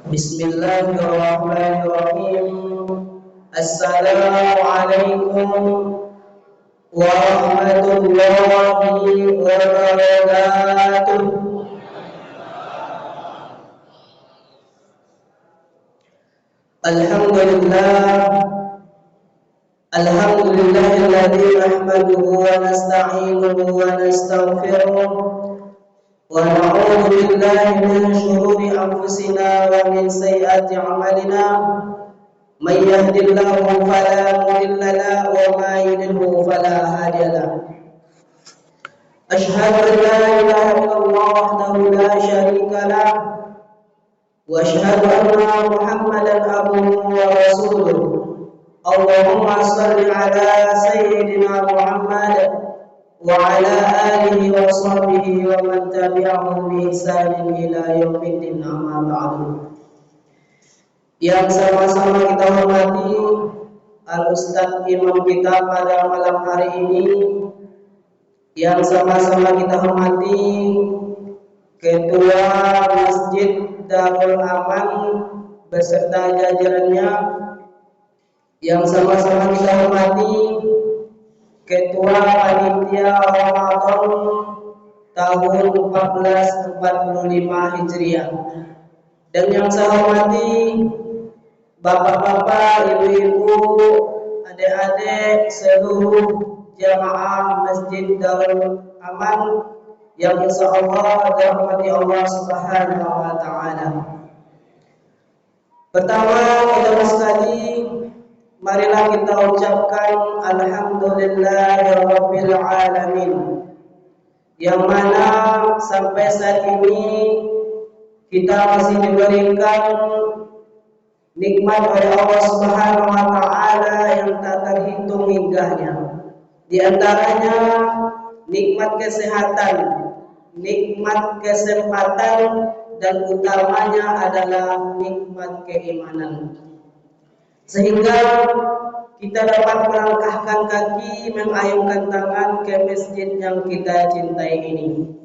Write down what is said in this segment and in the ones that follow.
Bismillahirrahmanirrahim. Assalamualaikum warahmatullahi wabarakatuh. Alhamdulillah. Alhamdulillahilladzi nahmaduhu wa nasta'inuhu wa nastaghfiruh. ونعوذ بالله من شرور أنفسنا ومن سيئات أعمالنا من يهد الله فلا مضل له وما يضلل فلا هادي له أشهد أن لا إله إلا الله وحده لا شريك له وأشهد أن محمدا عبده ورسوله اللهم صل على سيدنا محمد وعلى آله وصحبه ومن تبعهم بإحسان إلى يوم الدين أما بعد. Yang sama-sama kita hormati Al-Ustadz Imam kita pada malam hari ini, yang sama-sama kita hormati Ketua Masjid Darul Aman beserta jajarannya, yang sama-sama kita hormati Ketua Panitia Ramadan tahun 1445 Hijriah, dan yang saya hormati bapak-bapak, ibu-ibu, adik-adik seluruh jamaah Masjid Darul Aman yang insya Allah dirahmati Allah Subhanahu wa Ta'ala. Pertama, kita sekali, marilah kita ucapkan Alhamdulillahirabbil alamin, yang mana sampai saat ini kita masih diberikan nikmat oleh Allah Subhanahu wa Ta'ala yang tak terhitung hingganya. Di antaranya nikmat kesehatan, nikmat kesempatan, dan utamanya adalah nikmat keimanan, sehingga kita dapat melangkahkan kaki, mengayunkan tangan ke masjid yang kita cintai ini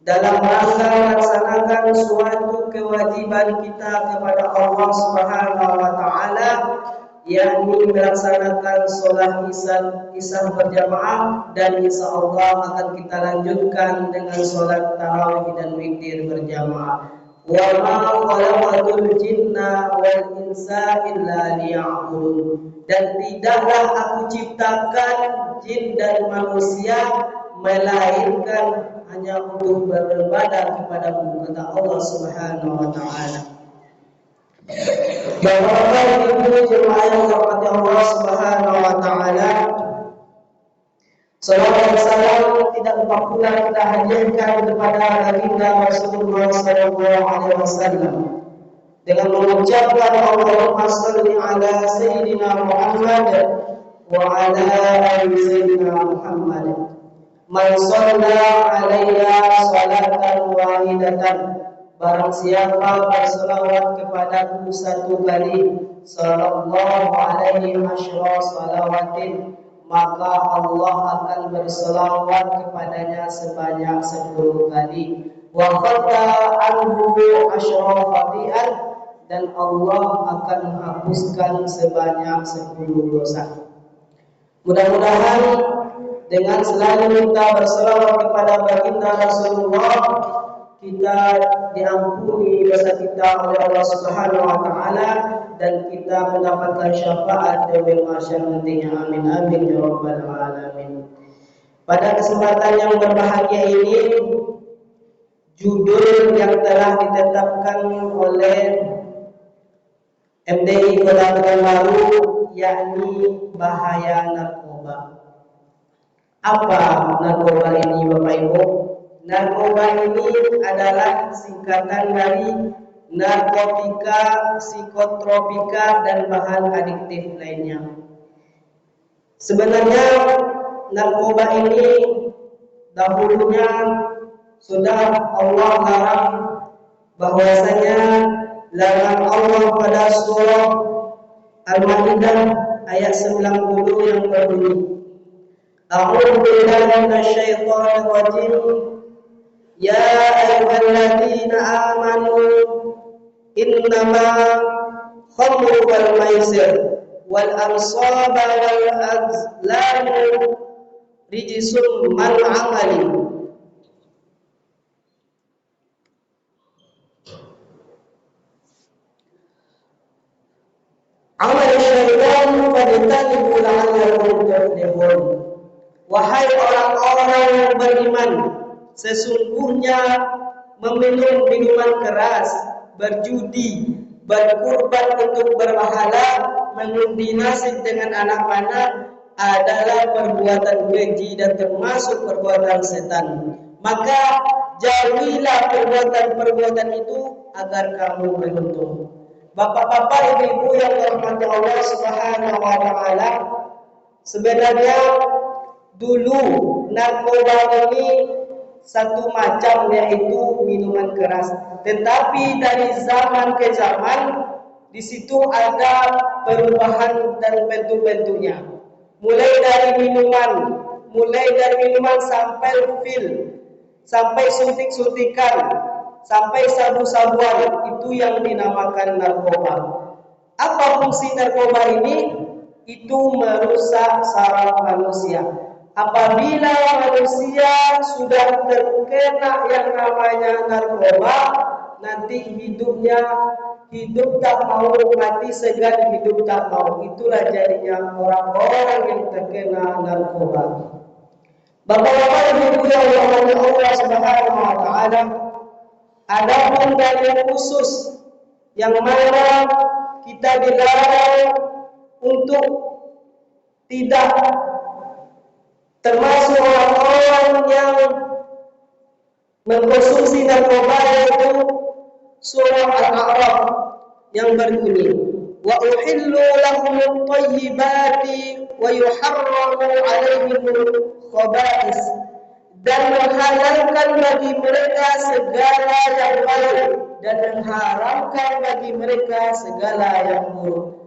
dalam rangka melaksanakan suatu kewajiban kita kepada Allah Subhanahu wa Ta'ala, yakni melaksanakan sholat isya berjamaah, dan insya Allah akan kita lanjutkan dengan sholat tarawih dan witir berjamaah. Wa ma khalaqatul jinna wal insa illa liya'budun, dan tidaklah aku ciptakan jin dan manusia melainkan hanya untuk beribadah kepadamu, kata Allah Subhanahu wa Ta'ala. Bapak-bapak, ibu jemaah yang dirahmati Allah Subhanahu wa Ta'ala, salawat dan salam tidak lupa pula kita hadirkan kepada baginda Rasulullah sallallahu alaihi wasallam dengan mengucapkan Allahumma shalli ala sayyidina Muhammad wa ala ali sayyidina Muhammad. Man shalla alayya salatan wahidatan, barang siapa berselawat kepadaku satu kali, sallallahu alaihi asyra salawatin, maka Allah akan berselawat kepadanya sebanyak 10 kali. Wa qata anhu asyra khati'an, dan Allah akan menghapuskan sebanyak 10 dosa. Mudah-mudahan dengan selalu kita berselawat kepada baginda Rasulullah, kita diampuni dosa kita oleh Allah Subhanahu wa Ta'ala, dan kita mendapatkan syafaat yaumil mahsyar nantinya. Amin amin ya rabbal alamin. Pada kesempatan yang berbahagia ini, judul yang telah ditetapkan oleh MDI Kota Pekanbaru, yakni bahaya narkoba. Apa narkoba ini, Bapak Ibu? Narkoba ini adalah singkatan dari narkotika, psikotropika, dan bahan adiktif lainnya. Sebenarnya narkoba ini dahulunya sudah Allah larang, bahwasanya larang Allah pada surah Al-Maidah ayat 90 yang berbunyi, A'udzu billahi minasyaitonir rajim. Ya ayyuhalladzina amanu innama khamru wal maisir wal ansaba wal azlamu rijsun mal amali. Amal syaitan fajtanibu la'allakum tuflihun. Wahai orang-orang yang beriman, sesungguhnya meminum minuman keras, berjudi, berkurban untuk berpahala, mengundi nasib dengan anak panah adalah perbuatan keji dan termasuk perbuatan setan. Maka jauhilah perbuatan-perbuatan itu agar kamu beruntung. Bapak-bapak, ibu-ibu yang dirahmati Allah Subhanahu wa taala, sebenarnya dulu narkoba ini satu macam, yaitu minuman keras. Tetapi dari zaman ke zaman di situ ada perubahan dan bentuk-bentuknya. Mulai dari minuman sampai pil, sampai suntik-suntikan, sampai sabu-sabuan, itu yang dinamakan narkoba. Apa fungsi narkoba ini? Itu merusak saraf manusia. Apabila manusia sudah terkena yang namanya narkoba, nanti hidup tak mau, mati segan hidup tak mau. Itulah jadinya orang-orang yang terkena narkoba. Bapak-bapak, ibu-ibu yang dirahmati Allah Subhanahu wa taala, ada pun dalil khusus yang mana kita dilarang untuk tidak termasuk orang-orang yang mengkonsumsi narkoba, yaitu surah Al-A'raf yang berbunyi, wa uhillu lahumut thayyibati wa yuharramu 'alaihimul khaba'is, dan menghalalkan bagi mereka segala yang baik dan mengharamkan bagi mereka segala yang buruk.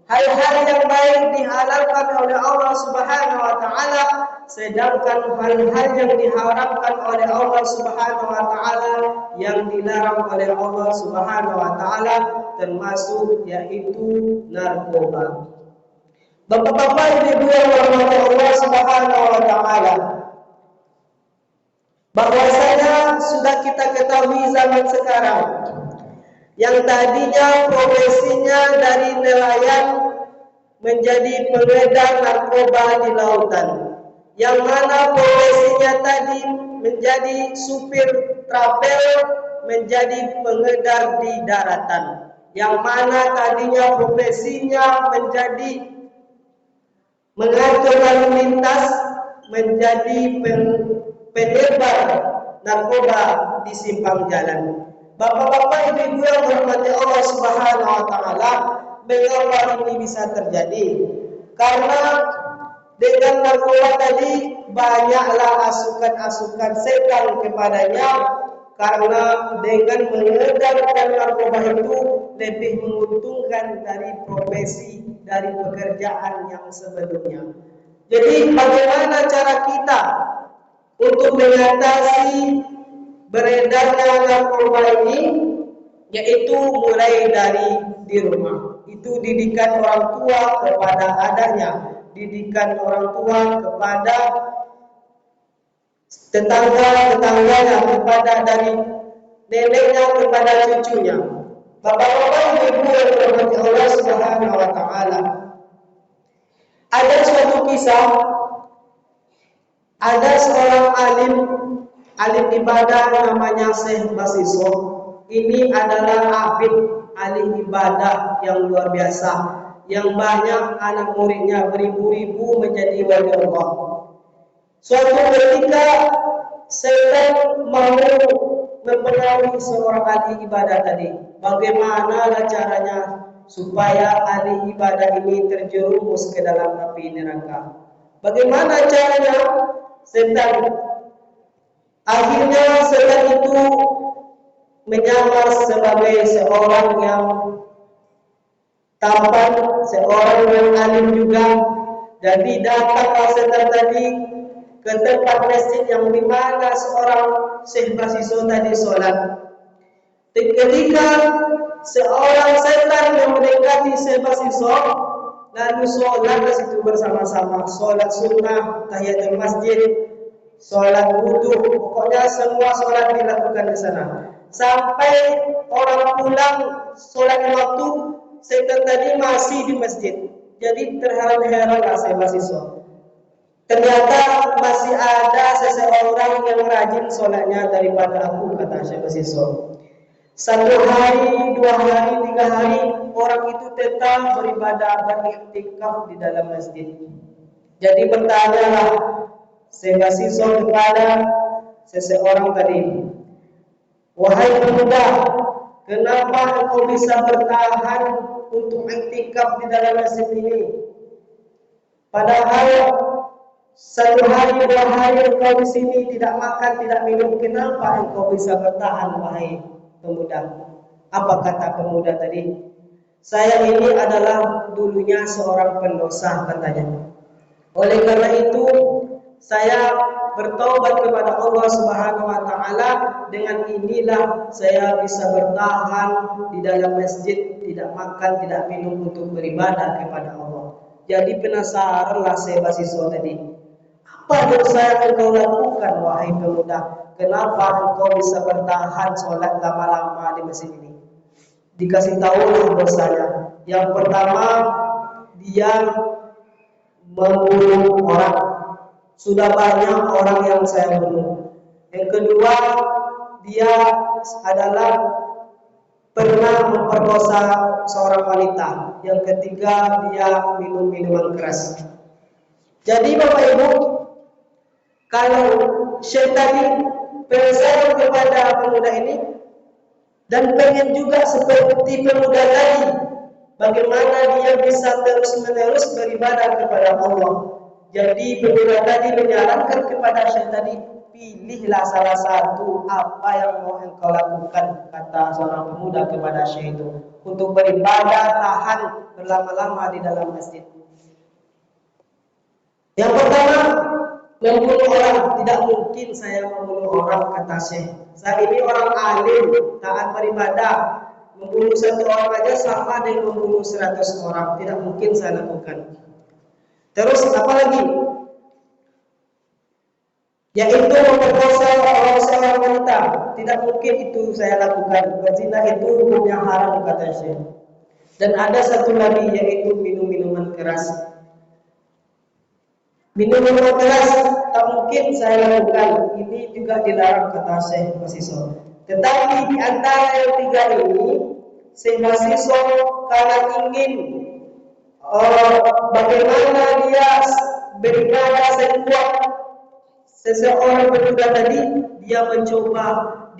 Hal-hal yang baik dihalalkan oleh Allah Subhanahu wa taala, sedangkan hal-hal yang diharamkan oleh Allah Subhanahu wa taala, yang dilarang oleh Allah Subhanahu wa taala, termasuk yaitu narkoba. Bapak-bapak, ibu-ibu yang dirahmati Allah Subhanahu wa taala, bahwasanya sudah kita ketahui zaman sekarang, yang tadinya profesinya dari nelayan menjadi pengedar narkoba di lautan, yang mana profesinya tadi menjadi supir trapel menjadi pengedar di daratan, yang mana tadinya profesinya menjadi mengatur lalu lintas menjadi penyebar narkoba di simpang jalan. Bapak-bapak, ibu-ibu yang dirahmati Allah Subhanahu wa taala, mengapa ini bisa terjadi? Karena dengan narkoba tadi banyaklah asukan-asukan setan kepadanya, karena dengan mengedarkan narkoba itu lebih menguntungkan dari profesi, dari pekerjaan yang sebelumnya. Jadi bagaimana cara kita untuk mengatasi beredarnya narkoba ini? Yaitu mulai dari di rumah. Itu didikan orang tua kepada adanya, didikan orang tua kepada tetangga-tetangganya, kepada dari neneknya kepada cucunya. Bapak-bapak, ibu-ibu yang dirahmati Allah Subhanahu wa taala, ada suatu kisah, ada seorang alim ibadah namanya Syekh Basiso. Ini adalah abid alim ibadah yang luar biasa, yang banyak anak muridnya beribu-ribu menjadi wali Allah. Suatu ketika setan mau mempengaruhi seorang ahli ibadah tadi. Bagaimana caranya supaya ahli ibadah ini terjerumus ke dalam api neraka? Bagaimana caranya? Akhirnya setan itu menyamar sebagai seorang yang tampan, seorang yang alim juga. Jadi datanglah setan tadi ke tempat masjid yang dimana seorang Syekh Basiso tadi sholat. Ketika seorang setan yang mendekati Syekh Basisor, lalu sholat di situ bersama-sama, sholat sunnah, tahiyatul masjid, sholat wudhu, pokoknya semua sholat dilakukan di sana. Sampai orang pulang sholat waktu, setan tadi masih di masjid. Jadi terheran-heranlah Syekh Basisor. Ternyata masih ada seseorang yang rajin sholatnya daripada aku, kata Syekh Basisor. 1 hari, 2 hari, 3 hari, orang itu tetap beribadah beriktikaf di dalam masjid. Jadi bertanyalah Syekh Basisor kepada seseorang tadi, wahai pemuda, kenapa engkau bisa bertahan untuk iktikaf di dalam masjid ini? Padahal 1 hari, 2 hari engkau di sini tidak makan, tidak minum, kenapa engkau bisa bertahan, wahai pemuda? Apa kata pemuda tadi? Saya ini adalah dulunya seorang pendosa, katanya. Oleh karena itu, saya bertaubat kepada Allah Subhanahu wa taala, dengan inilah saya bisa bertahan di dalam masjid, tidak makan, tidak minum untuk beribadah kepada Allah. Jadi penasaranlah Syekh Basisor tadi. Apa dosa yang engkau lakukan, wahai pemuda? Kenapa engkau bisa bertahan sholat lama-lama di masjid ini? Dikasih tahu dosanya. Yang pertama, dia membunuh orang. Sudah banyak orang yang saya bunuh. Yang kedua, dia adalah pernah memperkosa seorang wanita. Yang ketiga, dia minum minuman keras. Jadi Bapak Ibu, kalau Syekh tadi penasaran kepada pemuda ini dan pengen juga seperti pemuda tadi, bagaimana dia bisa terus-menerus beribadah kepada Allah. Jadi pemuda tadi menyarankan kepada Syekh tadi, pilihlah salah satu apa yang mau engkau lakukan, kata seorang pemuda kepada Syekh itu, untuk beribadah tahan berlama-lama di dalam masjid. Yang pertama, membunuh orang. Tidak mungkin saya membunuh orang, kata Syekh. Saya ini orang alim, taat beribadah. Membunuh 1 orang aja sama dengan membunuh 100 orang. Tidak mungkin saya lakukan. Terus apa lagi? Yaitu memperkosa seorang wanita. Tidak mungkin itu saya lakukan. Berzina itu hukumnya haram, kata Syekh. Dan ada satu lagi, yaitu minum minuman keras. Minum minuman keras tak mungkin saya lakukan. Ini juga dilarang, kata Syekh Basisor. Tetapi di antara yang 3 ini, Syekh Basisor karena ingin bagaimana dia beribadah sekuat seseorang pemuda tadi, dia mencoba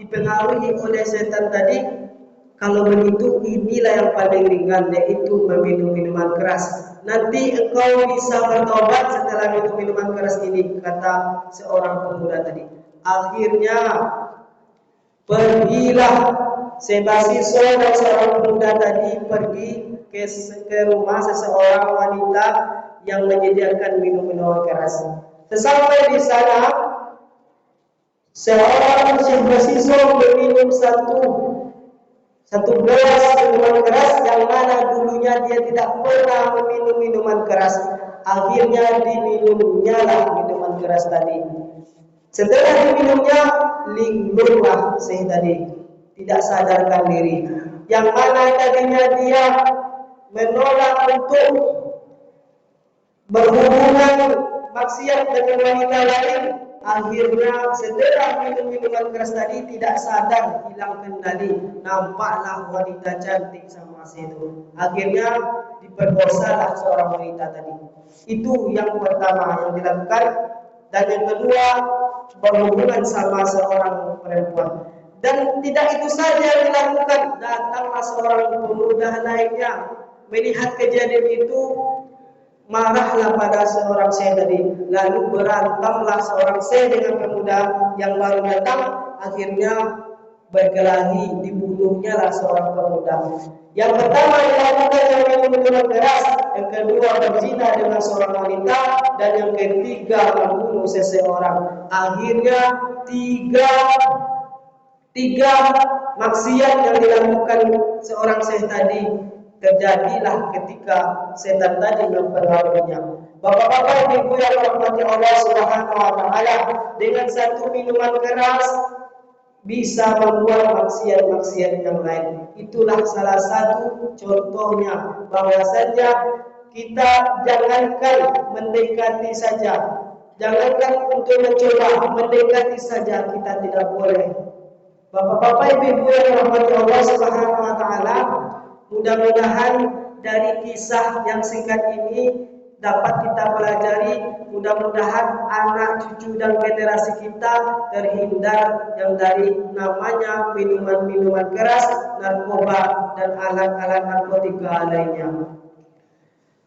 dipengaruhi oleh setan tadi. Kalau begitu, inilah yang paling ringan, yaitu meminum minuman keras. Nanti engkau bisa bertobat setelah minum minuman keras ini, kata seorang pemuda tadi. Akhirnya pergilah Syekh Basisor dan seorang pemuda tadi pergi ke rumah seseorang wanita yang menyediakan minuman keras. Sesampai di sana, seorang Syekh Basisor meminum satu gelas minuman keras yang mana dulunya dia tidak pernah meminum minuman keras. Akhirnya diminumnya lah minuman keras tadi. Setelah diminumnya, linglunglah Syekh tadi, tidak sadarkan diri. Yang mana tadinya dia menolak untuk berhubungan maksiat dengan wanita lain, akhirnya setelah minum minuman keras tadi tidak sadar, hilang kendali, nampaklah wanita cantik sama itu. Akhirnya diperkosalah seorang wanita tadi. Itu yang pertama yang dilakukan. Dan yang kedua, berhubungan sama seorang perempuan. Dan tidak itu saja yang dilakukan. Datanglah seorang pemuda lainnya, melihat kejadian itu, marahlah pada seorang Syekh tadi. Lalu berantamlah seorang Syekh dengan pemuda yang baru datang. Akhirnya berkelahi, dibunuhnya lah seorang pemuda. Yang pertama dilakukan yang minum minuman keras, yang kedua berzina dengan seorang wanita, dan yang ketiga membunuh seseorang. Akhirnya Tiga maksiat yang dilakukan seorang syekh tadi terjadilah ketika setan tadi mempengaruhinya. Bapak-bapak, ibu yang dirahmati Allah Subhanahu wa taala, dengan satu minuman keras bisa membuat maksiat-maksiat yang lain. Itulah salah satu contohnya bahwasanya kita jangankan mendekati saja, jangankan untuk mencoba, mendekati saja kita tidak boleh. Bapak-bapak, ibu-ibu yang dirahmati Allah Subhanahu wa taala, mudah-mudahan dari kisah yang singkat ini dapat kita pelajari, mudah-mudahan anak cucu dan generasi kita terhindar yang dari namanya minuman-minuman keras, narkoba dan alat-alat narkotika lainnya.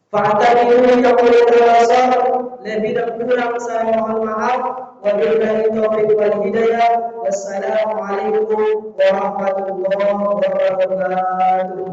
Fa'tabiru ya ulil absar, lebih dan kurang saya mohon maaf. Wabillahi taufiq wal hidayah. Wassalamualaikum warahmatullahi wabarakatuh.